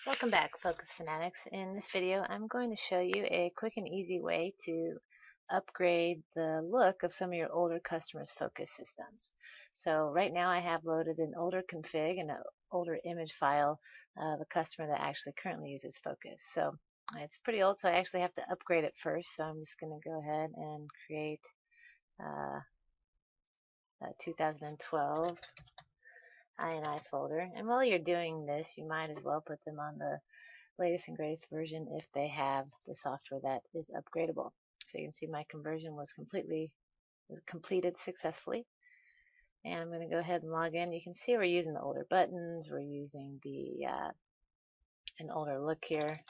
Welcome back, Focus Fanatics. In this video, I'm going to show you a quick and easy way to upgrade the look of some of your older customers' Focus systems. So right now I have loaded an older config and an older image file of a customer that actually currently uses Focus. So it's pretty old, so I actually have to upgrade it first. So I'm just going to go ahead and create a 2012 INI folder. And while you're doing this, you might as well put them on the latest and greatest version if they have the software that is upgradable. So you can see my conversion was completed successfully. And I'm going to go ahead and log in. You can see we're using the older buttons. We're using an older look here,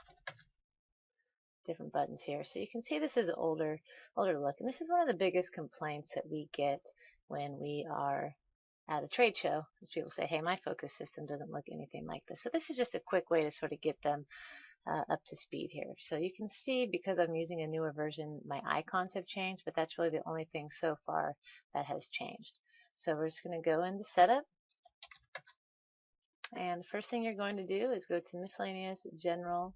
different buttons here. So you can see this is an older look. And this is one of the biggest complaints that we get when we are at a trade show, is people say, hey, my Focus system doesn't look anything like this. So this is just a quick way to sort of get them up to speed here. So you can see, because I'm using a newer version, my icons have changed, but that's really the only thing so far that has changed. So we're just going to go into setup, and the first thing you're going to do is go to miscellaneous, general,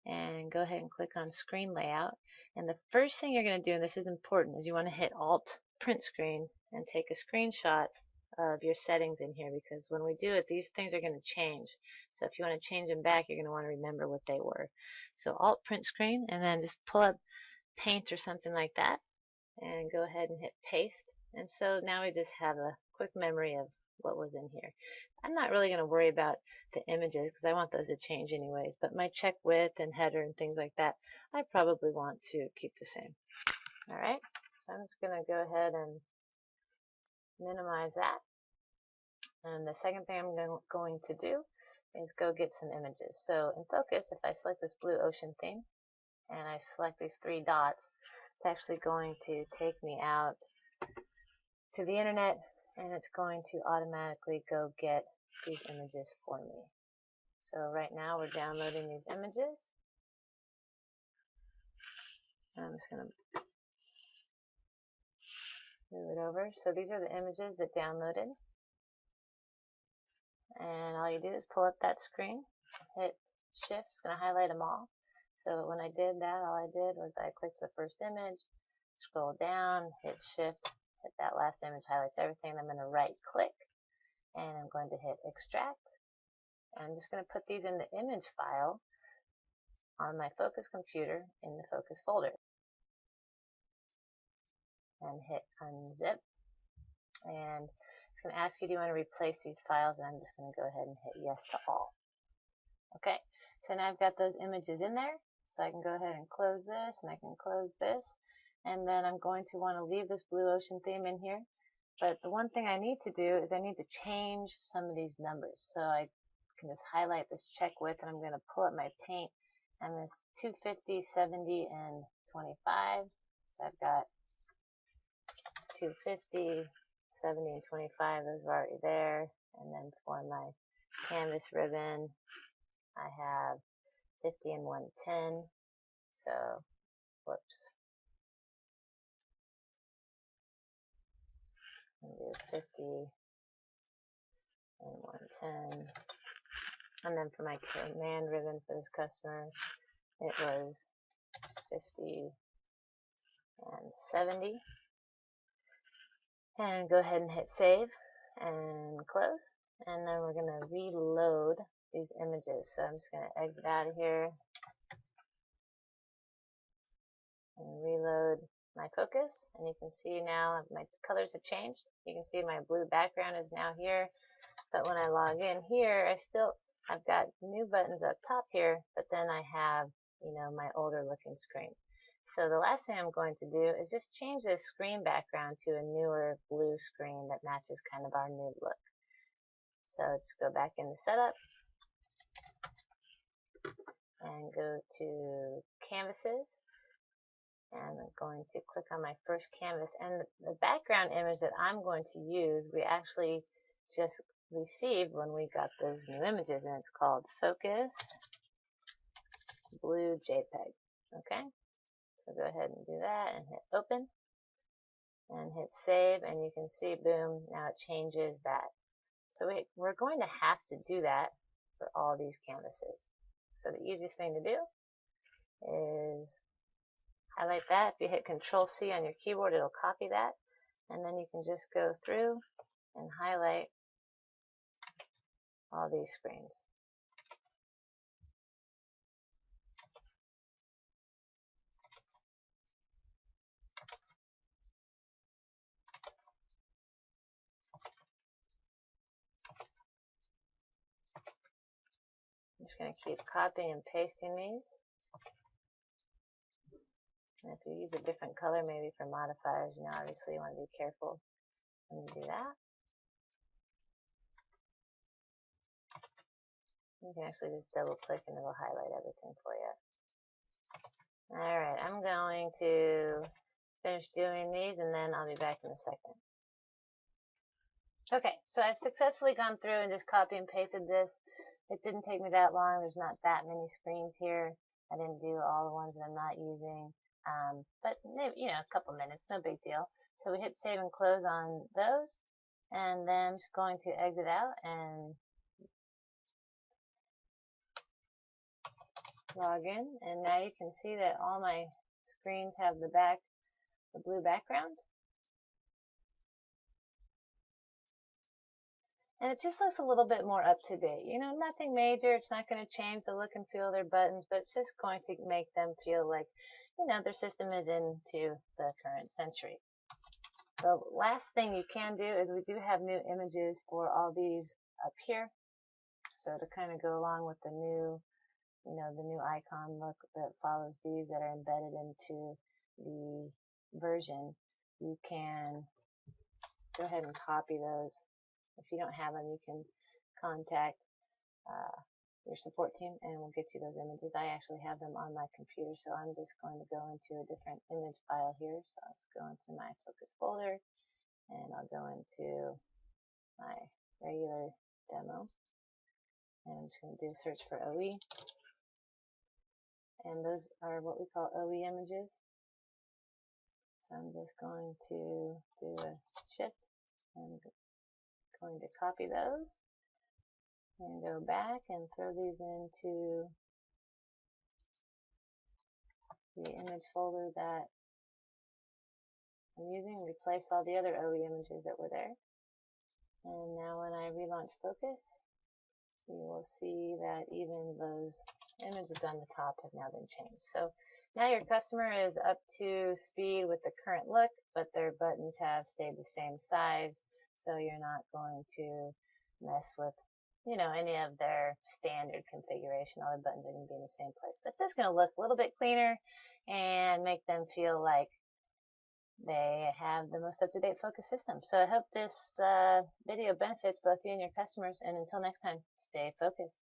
and go ahead and click on screen layout. And the first thing you're going to do, and this is important, is you want to hit Alt print screen and take a screenshot of your settings in here, because when we do it, these things are going to change. So if you want to change them back, you're going to want to remember what they were. So Alt print screen, and then just pull up Paint or something like that, and go ahead and hit paste. And so now we just have a quick memory of what was in here. I'm not really going to worry about the images because I want those to change anyways, but my check width and header and things like that, I probably want to keep the same. Alright, so I'm just going to go ahead and minimize that. And the second thing I'm going to do is go get some images. So in Focus, if I select this blue ocean theme and I select these three dots, it's actually going to take me out to the internet, and it's going to automatically go get these images for me. So right now we're downloading these images. I'm just going to move it over. So these are the images that downloaded. And all you do is pull up that screen, hit Shift, it's going to highlight them all. So when I did that, all I did was I clicked the first image, scroll down, hit Shift, hit that last image, highlights everything. I'm going to right click, and I'm going to hit Extract. And I'm just going to put these in the image file on my Focus computer in the Focus folder. And hit Unzip. And it's going to ask you, do you want to replace these files? And I'm just going to go ahead and hit Yes to all. Okay, so now I've got those images in there, so I can go ahead and close this, and I can close this, and then I'm going to want to leave this blue ocean theme in here. But the one thing I need to do is I need to change some of these numbers. So I can just highlight this check width, and I'm going to pull up my paint, and this 250, 70, and 25. So I've got 250, 70, and 25. Those are already there. And then for my canvas ribbon, I have 50 and 110. So, whoops. I'll do 50 and 110. And then for my command ribbon for this customer, it was 50 and 70. And go ahead and hit save and close. And then we're going to reload these images. So I'm just going to exit out of here and reload my Focus. And you can see now my colors have changed. You can see my blue background is now here. But when I log in here, I've got new buttons up top here, but then I have, my older looking screen. So the last thing I'm going to do is just change this screen background to a newer blue screen that matches kind of our new look. So let's go back into setup and go to canvases, and I'm going to click on my first canvas, and the background image that I'm going to use we actually just received when we got those new images, and it's called Focus Blue JPEG. Okay, so go ahead and do that and hit open and hit save, and you can see, boom, now it changes that. So we're going to have to do that for all these canvases. So the easiest thing to do is highlight that. If you hit Control C on your keyboard, it'll copy that. And then you can just go through and highlight all these screens. I'm just going to keep copying and pasting these. And if you use a different color, maybe for modifiers, obviously you want to be careful when you do that. You can actually just double click and it'll highlight everything for you. Alright, I'm going to finish doing these and then I'll be back in a second. Okay, so I've successfully gone through and just copy and pasted this. It didn't take me that long. There's not that many screens here. I didn't do all the ones that I'm not using. But maybe, a couple minutes, no big deal. So we hit save and close on those. And then I'm just going to exit out and log in. And now you can see that all my screens have the blue background. And it just looks a little bit more up to date. Nothing major. It's not going to change the look and feel of their buttons, but it's just going to make them feel like, their system is into the current century. The last thing you can do is we do have new images for all these up here. So to kind of go along with the new, the new icon look that follows these that are embedded into the version, you can go ahead and copy those. If you don't have them, you can contact your support team and we'll get you those images. I actually have them on my computer, so I'm just going to go into a different image file here. So let's go into my Focus folder and I'll go into my regular demo. And I'm just going to do a search for OE. And those are what we call OE images. So I'm just going to do a shift and going to copy those and go back and throw these into the image folder that I'm using, replace all the other OE images that were there. And now when I relaunch Focus, you will see that even those images on the top have now been changed. So now your customer is up to speed with the current look, but their buttons have stayed the same size, so you're not going to mess with any of their standard configuration. All the buttons are going to be in the same place. But it's just going to look a little bit cleaner and make them feel like they have the most up-to-date Focus system. So I hope this video benefits both you and your customers. And until next time, stay focused.